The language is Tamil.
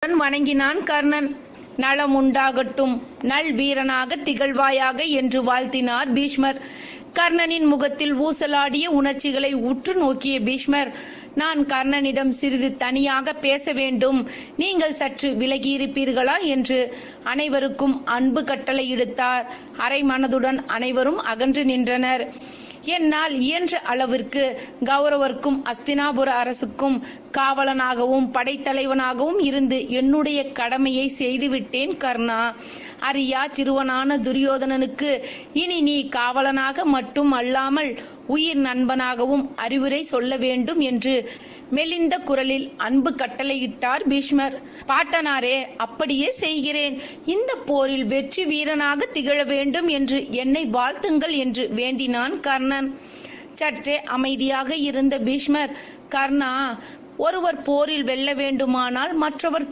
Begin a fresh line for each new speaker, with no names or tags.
பணிவுடன் வணங்கினான் கர்ணன். நலம் உண்டாகட்டும், நல் வீரனாக திகழ்வாயாக என்று வாழ்த்தினார் பீஷ்மர். கர்ணனின் முகத்தில் ஊசலாடிய உணர்ச்சிகளை உற்று நோக்கிய பீஷ்மர், நான் கர்ணனிடம் சிறிது தனியாக பேச வேண்டும், நீங்கள் சற்று விலகியிருப்பீர்களா என்று அனைவருக்கும் அன்பு கட்டளையிடுத்தார். அரை மனதுடன் அனைவரும் அகன்று நின்றனர். என்னால் இயன்ற அளவிற்கு கௌரவர்க்கும் அஸ்தினாபுர அரசுக்கும் காவலனாகவும் படைத்தலைவனாகவும் இருந்து என்னுடைய கடமையை செய்துவிட்டேன் கர்ணா. அறியா சிறுவனான துரியோதனனுக்கு இனி நீ காவலனாக மட்டும் அல்லாமல் உயிர் நண்பனாகவும் அறிவுரை சொல்ல வேண்டும் என்று மெலிந்த குரலில் அன்பு கட்டளையிட்டார் பீஷ்மர். பாட்டனாரே, அப்படியே செய்கிறேன். இந்த போரில் வெற்றி வீரனாக திகழ வேண்டும் என்று என்னை வாழ்த்துங்கள் என்று வேண்டினான் கர்ணன். சற்றே அமைதியாக இருந்த பீஷ்மர், கர்ணா, ஒருவர் போரில் வெல்ல வேண்டுமானால் மற்றவர்